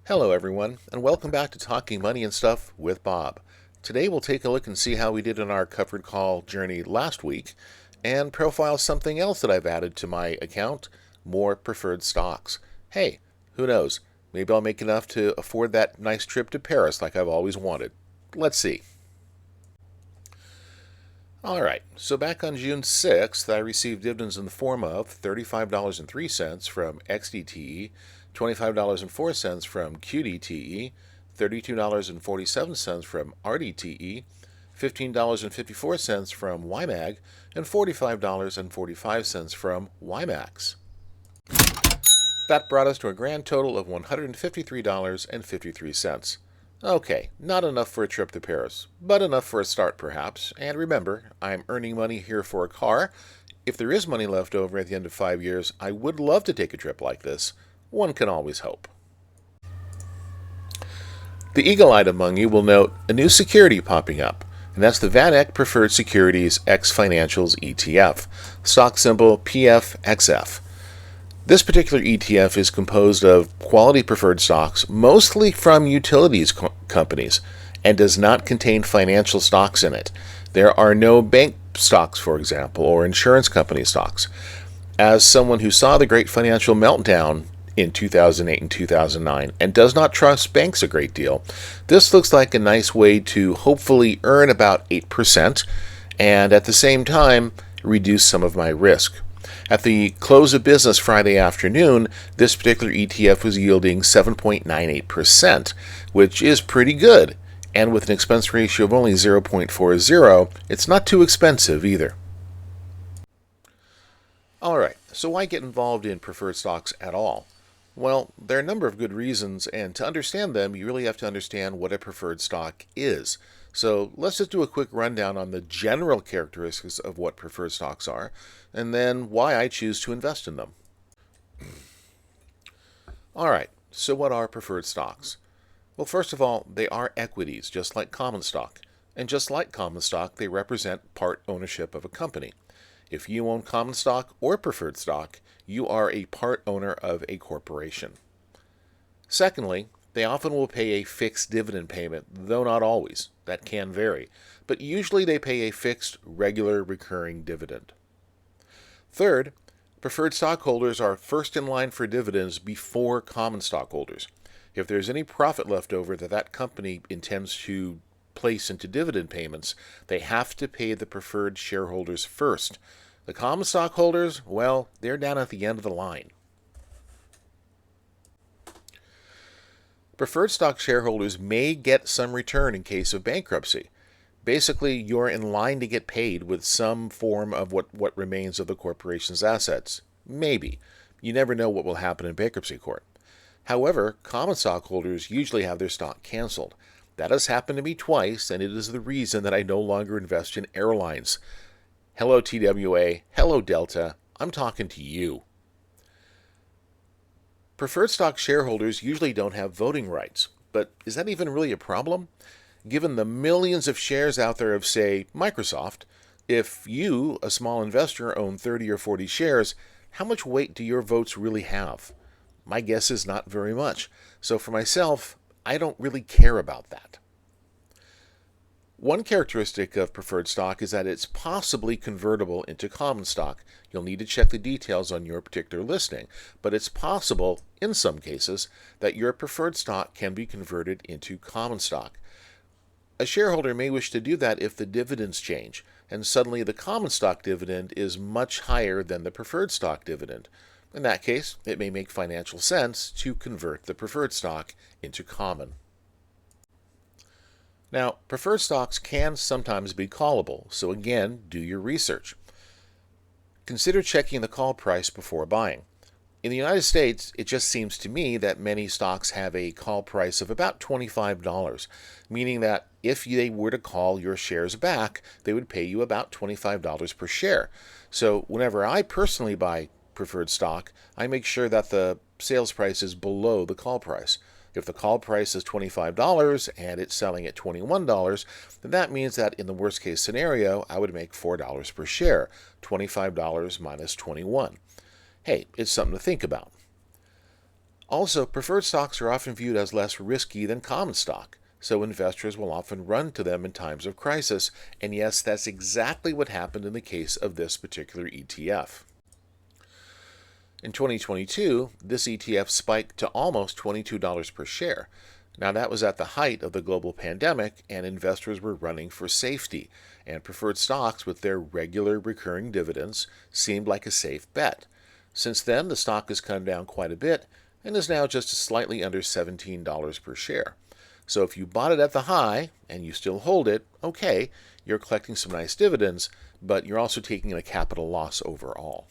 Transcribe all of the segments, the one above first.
Hello everyone, and welcome back to Talking Money and Stuff with Bob. Today we'll take a look and see how we did in our covered call journey last week and profile something else that I've added to my account, more preferred stocks. Hey, who knows, maybe I'll make enough to afford that nice trip to Paris like I've always wanted. Let's see. Alright, so back on June 6th, I received dividends in the form of $35.03 from XDTE, $25.04 from QDTE, $32.47 from RDTE, $15.54 from YMAG, and $45.45 from YMAX. That brought us to a grand total of $153.53. Okay, not enough for a trip to Paris, but enough for a start perhaps. And remember, I'm earning money here for a car. If there is money left over at the end of 5 years, I would love to take a trip like this. One can always hope. The eagle-eyed among you will note a new security popping up, and that's the VanEck Preferred Securities X Financials ETF, stock symbol PFXF. This particular ETF is composed of quality preferred stocks, mostly from utilities companies, and does not contain financial stocks in it. There are no bank stocks, for example, or insurance company stocks. As someone who saw the great financial meltdown in 2008 and 2009 and does not trust banks a great deal, this looks like a nice way to hopefully earn about 8% and at the same time reduce some of my risk. At the close of business Friday afternoon, this particular ETF was yielding 7.98%, which is pretty good. And with an expense ratio of only 0.40, it's not too expensive either. Alright, so why get involved in preferred stocks at all? Well, there are a number of good reasons, and to understand them, you really have to understand what a preferred stock is. So let's just do a quick rundown on the general characteristics of what preferred stocks are, and then why I choose to invest in them. Alright, so what are preferred stocks? Well, first of all, they are equities, just like common stock. And just like common stock, they represent part ownership of a company. If you own common stock or preferred stock, you are a part owner of a corporation. Secondly, they often will pay a fixed dividend payment, though not always. That can vary. But usually they pay a fixed, regular, recurring dividend. Third, preferred stockholders are first in line for dividends before common stockholders. If there's any profit left over that company intends to place into dividend payments, they have to pay the preferred shareholders first. The common stockholders, well, they're down at the end of the line. Preferred stock shareholders may get some return in case of bankruptcy. Basically, you're in line to get paid with some form of what remains of the corporation's assets. Maybe. You never know what will happen in bankruptcy court. However, common stockholders usually have their stock canceled. That has happened to me twice, and it is the reason that I no longer invest in airlines. Hello, TWA. Hello, Delta. I'm talking to you. Preferred stock shareholders usually don't have voting rights, but is that even really a problem? Given the millions of shares out there of, say, Microsoft, if you, a small investor, own 30 or 40 shares, how much weight do your votes really have? My guess is not very much. So for myself, I don't really care about that. One characteristic of preferred stock is that it's possibly convertible into common stock. You'll need to check the details on your particular listing, but it's possible, in some cases, that your preferred stock can be converted into common stock. A shareholder may wish to do that if the dividends change, and suddenly the common stock dividend is much higher than the preferred stock dividend. In that case, it may make financial sense to convert the preferred stock into common. Now, preferred stocks can sometimes be callable, so again, do your research. Consider checking the call price before buying. In the United States, it just seems to me that many stocks have a call price of about $25, meaning that if they were to call your shares back, they would pay you about $25 per share. So whenever I personally buy preferred stock, I make sure that the sales price is below the call price. If the call price is $25 and it's selling at $21, then that means that in the worst case scenario, I would make $4 per share, $25 minus 21. Hey, it's something to think about. Also, preferred stocks are often viewed as less risky than common stock, so investors will often run to them in times of crisis, and yes, that's exactly what happened in the case of this particular ETF. In 2022, this ETF spiked to almost $22 per share. Now, that was at the height of the global pandemic, and investors were running for safety, and preferred stocks with their regular recurring dividends seemed like a safe bet. Since then, the stock has come down quite a bit and is now just slightly under $17 per share. So if you bought it at the high and you still hold it, okay, you're collecting some nice dividends, but you're also taking a capital loss overall.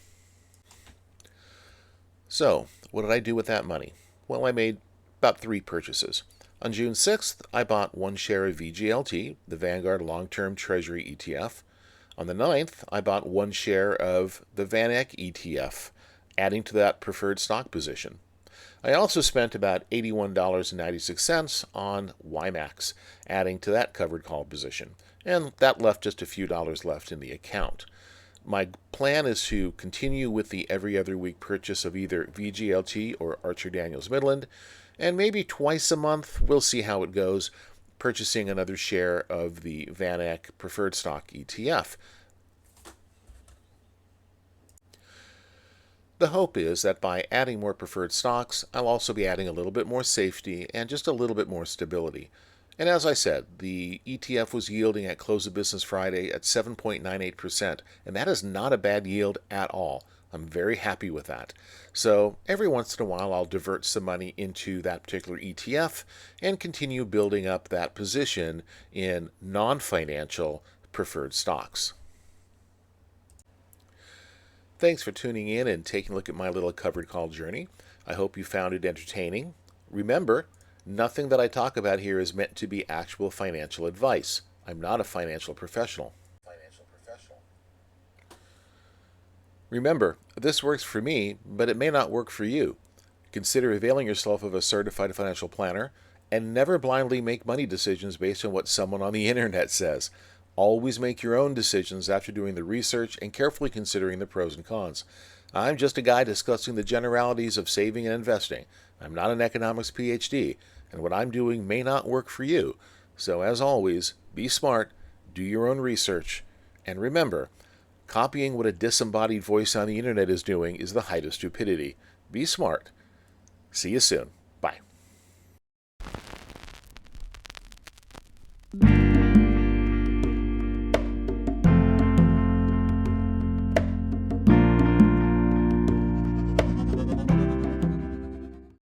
So, what did I do with that money? Well, I made about 3 purchases. On June 6th, I bought 1 share of VGLT, the Vanguard Long-Term Treasury ETF. On the 9th, I bought 1 share of the VanEck ETF, adding to that preferred stock position. I also spent about $81.96 on WiMAX, adding to that covered call position, and that left just a few dollars left in the account. My plan is to continue with the every other week purchase of either VGLT or Archer Daniels Midland, and maybe twice a month, we'll see how it goes, purchasing another share of the VanEck preferred stock ETF. The hope is that by adding more preferred stocks, I'll also be adding a little bit more safety and just a little bit more stability. And as I said, the ETF was yielding at close of business Friday at 7.98%, and that is not a bad yield at all. I'm very happy with that. So every once in a while, I'll divert some money into that particular ETF and continue building up that position in non-financial preferred stocks. Thanks for tuning in and taking a look at my little covered call journey. I hope you found it entertaining. Remember, nothing that I talk about here is meant to be actual financial advice. I'm not a financial professional. Remember, this works for me, but it may not work for you. Consider availing yourself of a certified financial planner and never blindly make money decisions based on what someone on the internet says. Always make your own decisions after doing the research and carefully considering the pros and cons. I'm just a guy discussing the generalities of saving and investing. I'm not an economics PhD, and what I'm doing may not work for you. So as always, be smart, do your own research, and remember, copying what a disembodied voice on the internet is doing is the height of stupidity. Be smart. See you soon.